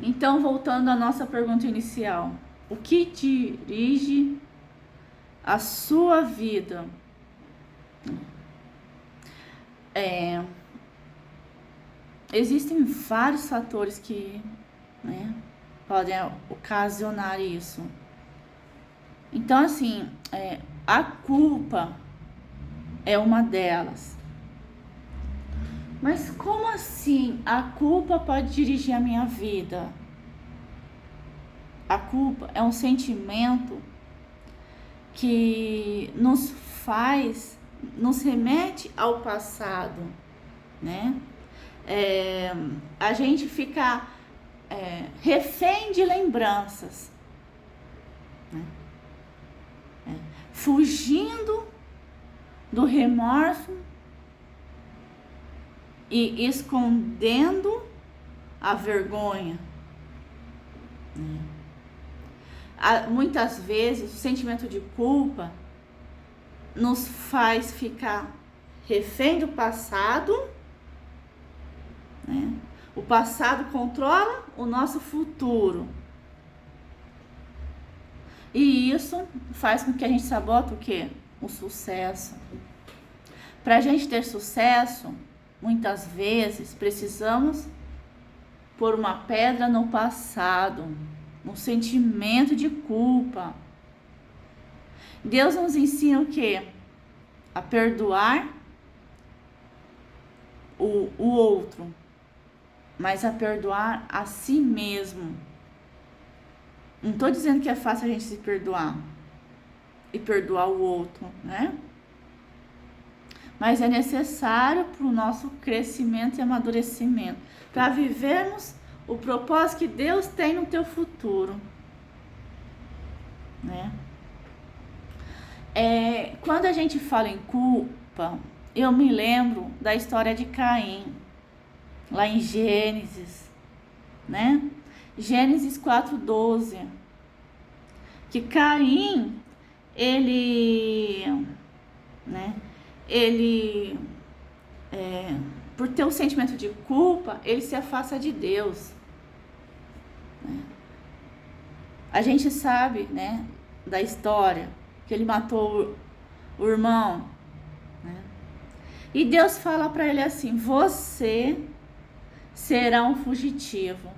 Então, voltando à nossa pergunta inicial, o que dirige a sua vida? Existem vários fatores que, né, podem ocasionar isso. Então, assim, a culpa é uma delas. Mas como assim a culpa pode dirigir a minha vida? A culpa é um sentimento que nos remete ao passado, né? A gente fica refém de lembranças, né? Fugindo do remorso e escondendo a vergonha, né? Muitas vezes o sentimento de culpa nos faz ficar refém do passado, né? O passado controla o nosso futuro. E isso faz com que a gente sabote o quê? O sucesso. Para a gente ter sucesso, muitas vezes precisamos pôr uma pedra no passado, um sentimento de culpa. Deus nos ensina o quê? A perdoar o outro, mas a perdoar a si mesmo. Não estou dizendo que é fácil a gente se perdoar e perdoar o outro, né? Mas é necessário para o nosso crescimento e amadurecimento, para vivermos o propósito que Deus tem no teu futuro, né? Quando a gente fala em culpa, eu me lembro da história de Caim, lá em Gênesis, né? Gênesis 4:12, que Caim, por ter um sentimento de culpa, ele se afasta de Deus, né? A gente sabe, né, da história, que ele matou o irmão, né? E Deus fala para ele assim: você será um fugitivo,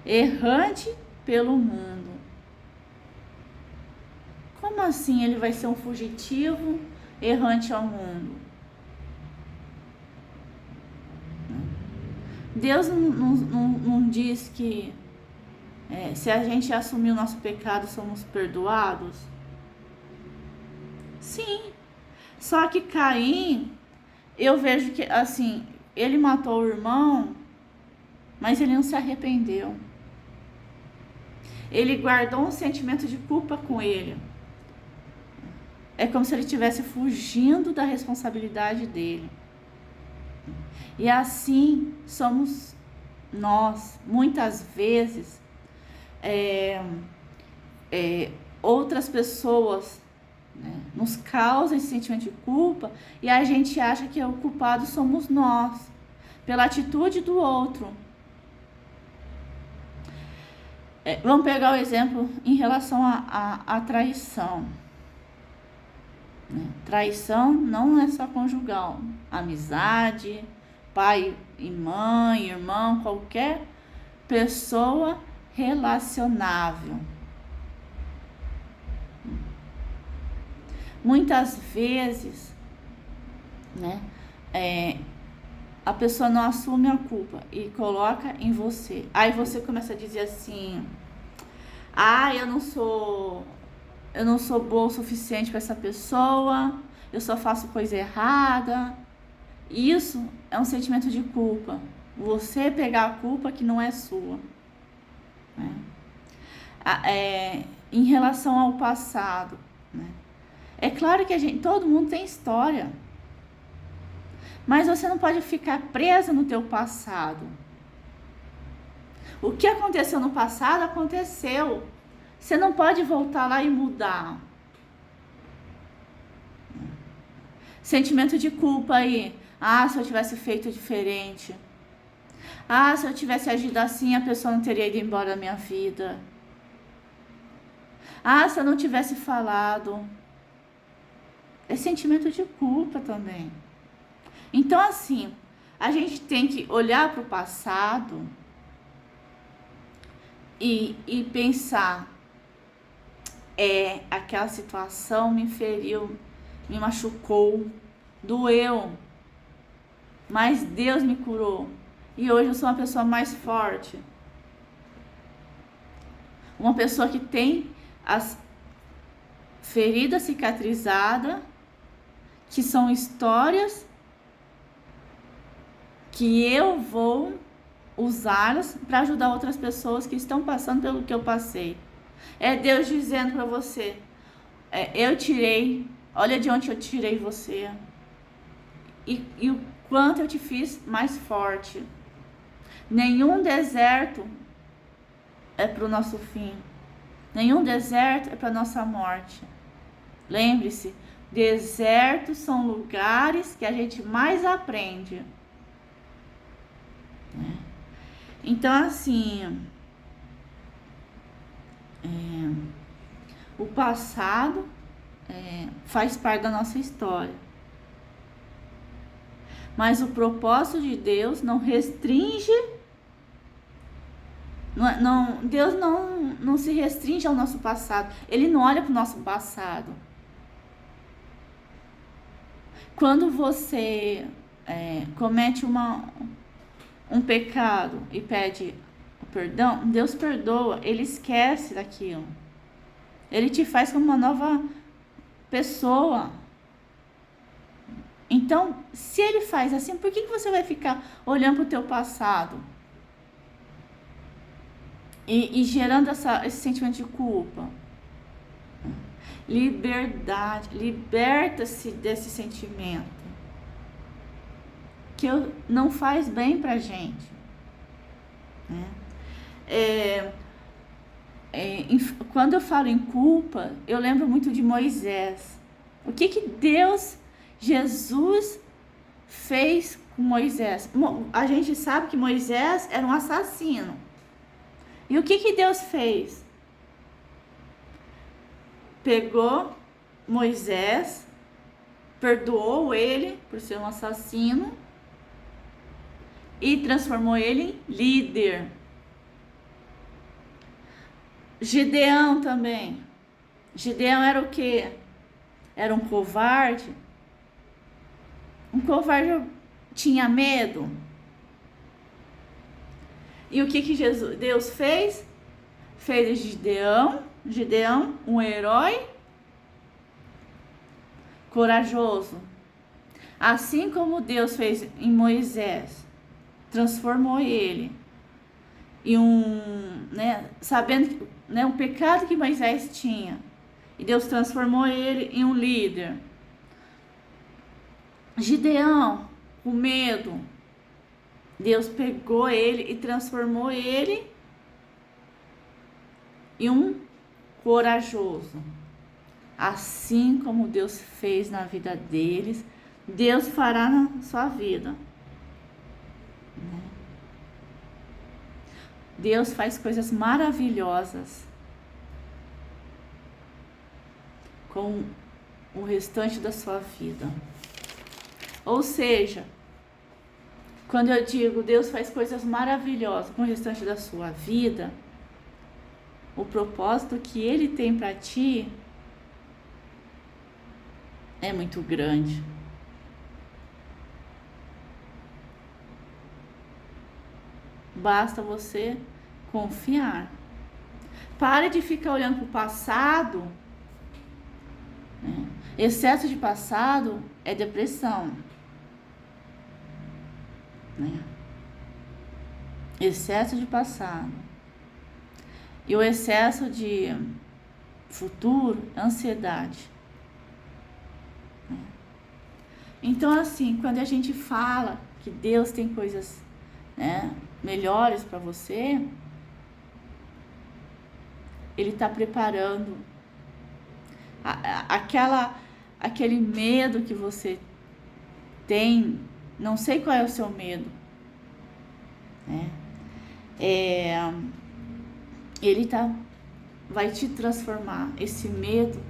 errante pelo mundo. Como assim ele vai ser um fugitivo, errante ao mundo? Deus não diz que se a gente assumir o nosso pecado, somos perdoados? Sim. Só que Caim, eu vejo que, assim, ele matou o irmão, mas ele não se arrependeu. Ele guardou um sentimento de culpa com ele. É como se ele estivesse fugindo da responsabilidade dele. E assim somos nós. Muitas vezes, outras pessoas, né, nos causam esse sentimento de culpa e a gente acha que o culpado somos nós, pela atitude do outro. Vamos pegar o exemplo em relação à traição. Traição não é só conjugal, amizade, pai e mãe, irmão, qualquer pessoa relacionável. Muitas vezes, né, a pessoa não assume a culpa e coloca em você. Aí você começa a dizer assim: eu não sou boa o suficiente para essa pessoa, eu só faço coisa errada. Isso é um sentimento de culpa. Você pegar a culpa que não é sua, né? Em relação ao passado, né? É claro que todo mundo tem história, mas você não pode ficar presa no teu passado. O que aconteceu no passado, aconteceu. Você não pode voltar lá e mudar. Sentimento de culpa aí. Se eu tivesse feito diferente. Ah, se eu tivesse agido assim, a pessoa não teria ido embora da minha vida. Ah, se eu não tivesse falado. É sentimento de culpa também. Então, assim, a gente tem que olhar para o passado e pensar, aquela situação me feriu, me machucou, doeu, mas Deus me curou. E hoje eu sou uma pessoa mais forte. Uma pessoa que tem as feridas cicatrizadas, que são histórias que eu vou usá-las para ajudar outras pessoas que estão passando pelo que eu passei. É Deus dizendo para você, eu tirei, olha de onde eu tirei você. E o quanto eu te fiz mais forte. Nenhum deserto é para o nosso fim. Nenhum deserto é para a nossa morte. Lembre-se, desertos são lugares que a gente mais aprende. Então, assim, o passado faz parte da nossa história. Mas o propósito de Deus não restringe. Deus não se restringe ao nosso passado. Ele não olha para o nosso passado. Quando você comete um pecado e pede o perdão, Deus perdoa, Ele esquece daquilo. Ele te faz como uma nova pessoa. Então, se Ele faz assim, por que você vai ficar olhando para o teu passado? E gerando esse sentimento de culpa? Liberdade, liberta-se desse sentimento. Que não faz bem pra gente. Né? Quando eu falo em culpa, eu lembro muito de Moisés. O que Jesus fez com Moisés? A gente sabe que Moisés era um assassino. E o que Deus fez? Pegou Moisés, perdoou ele por ser um assassino e transformou ele em líder. Gideão também. Gideão era o quê? Era um covarde. Um covarde tinha medo. E o que Deus fez? Fez Gideão, um herói corajoso. Assim como Deus fez em Moisés, transformou ele em sabendo o pecado que Moisés tinha, e Deus transformou ele em um líder. Gideão, com medo, Deus pegou ele e transformou ele em um corajoso. Assim como Deus fez na vida deles, Deus fará na sua vida. Deus faz coisas maravilhosas com o restante da sua vida. Ou seja, quando eu digo Deus faz coisas maravilhosas com o restante da sua vida, o propósito que Ele tem para ti é muito grande. Basta você confiar. Pare de ficar olhando para o passado. Excesso de passado é depressão. Excesso de passado. E o excesso de futuro é ansiedade. Então, assim, quando a gente fala que Deus tem coisas melhores para você, Ele está preparando aquele medo que você tem. Não sei qual é o seu medo. né? Ele vai te transformar esse medo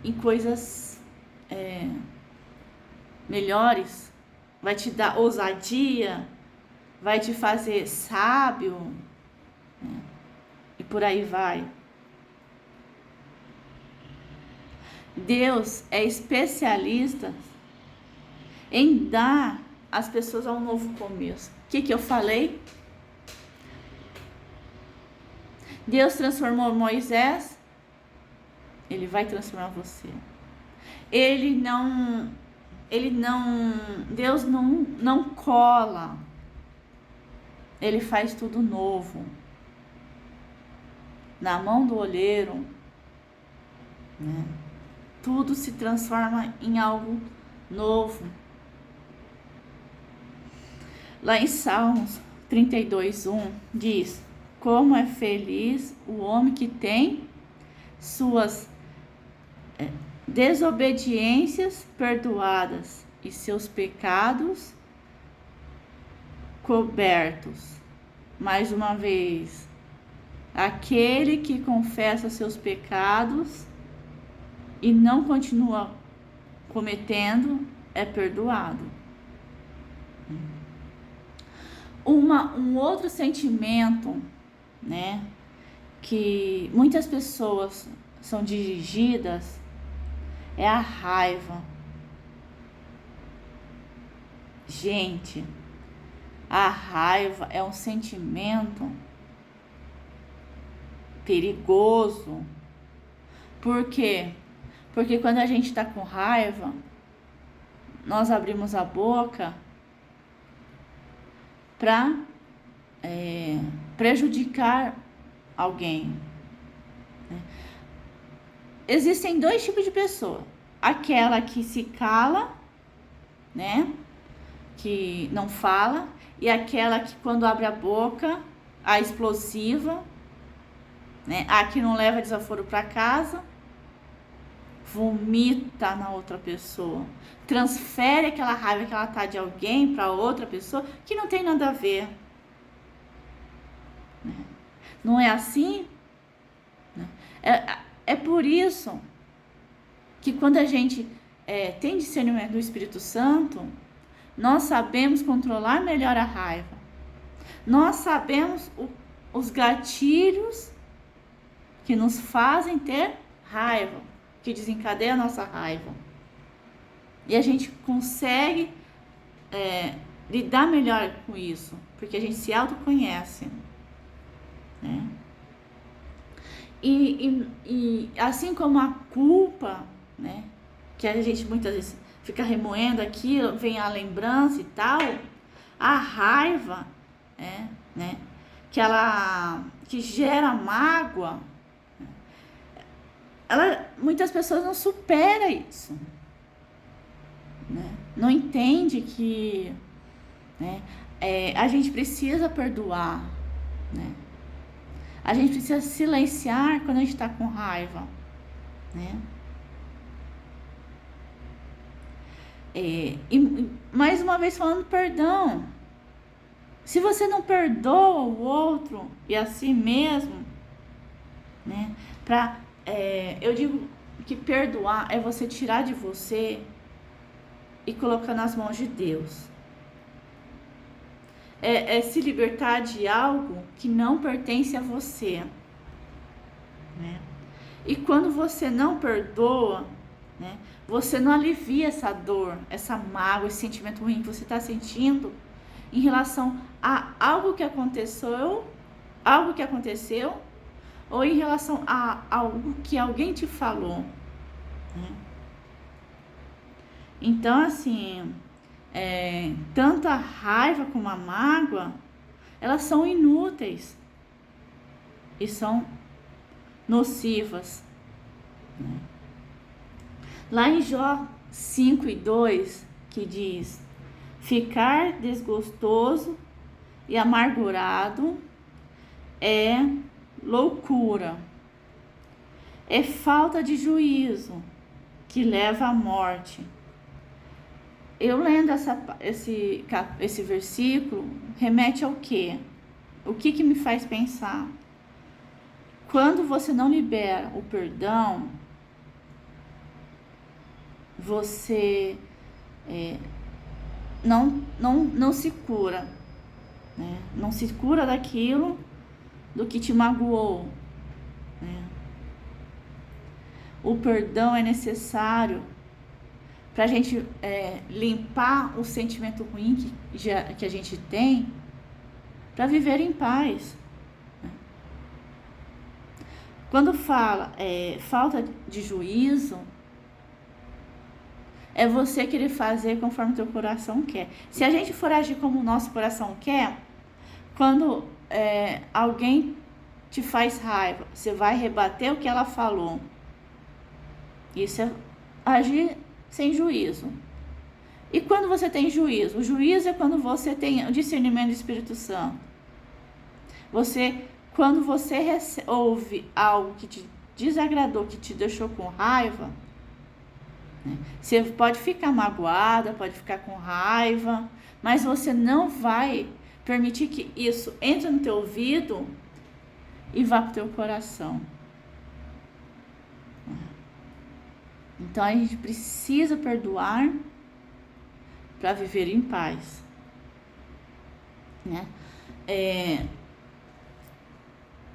em coisas melhores, vai te dar ousadia, vai te fazer sábio, né? E por aí vai. Deus é especialista em dar às pessoas um novo começo. O que eu falei? Deus transformou Moisés, Ele vai transformar você. Deus não cola. Ele faz tudo novo. Na mão do olheiro, né? Tudo se transforma em algo novo. Lá em Salmos 32:1 diz: como é feliz o homem que tem suas desobediências perdoadas e seus pecados cobertos. Mais uma vez, aquele que confessa seus pecados e não continua cometendo é perdoado. Um outro sentimento, né, que muitas pessoas são dirigidas é a raiva. Gente, a raiva é um sentimento perigoso. Por quê? Porque quando a gente está com raiva, nós abrimos a boca para prejudicar alguém. Existem dois tipos de pessoa: aquela que se cala, né, que não fala, e aquela que quando abre a boca, a explosiva, né, a que não leva desaforo para casa, vomita na outra pessoa, transfere aquela raiva que ela tá de alguém para outra pessoa que não tem nada a ver. Não é assim? É por isso que quando a gente tem discernimento do Espírito Santo, nós sabemos controlar melhor a raiva. Nós sabemos os gatilhos que nos fazem ter raiva, que desencadeia a nossa raiva. E a gente consegue lidar melhor com isso, porque a gente se autoconhece, né? E assim como a culpa, né, que a gente muitas vezes fica remoendo aquilo, vem a lembrança e tal, a raiva, né, que gera mágoa, muitas pessoas não superam isso, né? Não entende que, né, a gente precisa perdoar, né? A gente precisa silenciar quando a gente está com raiva, né? E mais uma vez falando perdão. Se você não perdoa o outro e a si mesmo, né? Eu digo que perdoar é você tirar de você e colocar nas mãos de Deus. É se libertar de algo que não pertence a você, né? E quando você não perdoa, né, você não alivia essa dor, essa mágoa, esse sentimento ruim que você está sentindo em relação a algo que aconteceu, ou em relação a algo que alguém te falou, né? Então, assim, tanto a raiva como a mágoa, elas são inúteis e são nocivas, né? Lá em Jó 5:2, que diz: ficar desgostoso e amargurado é loucura, é falta de juízo que leva à morte. eu lendo esse versículo, remete ao quê? O que me faz pensar? Quando você não libera o perdão, você não se cura, né? Não se cura daquilo do que te magoou, né? O perdão é necessário para a gente limpar o sentimento ruim que a gente tem, para viver em paz. Quando fala falta de juízo, é você querer fazer conforme o teu coração quer. Se a gente for agir como o nosso coração quer, quando alguém te faz raiva, você vai rebater o que ela falou. Isso é agir sem juízo. E quando você tem juízo? O juízo é quando você tem o discernimento do Espírito Santo. Quando você ouve algo que te desagradou, que te deixou com raiva, né? Você pode ficar magoada, pode ficar com raiva, mas você não vai permitir que isso entre no teu ouvido e vá para o teu coração. Então a gente precisa perdoar para viver em paz, né?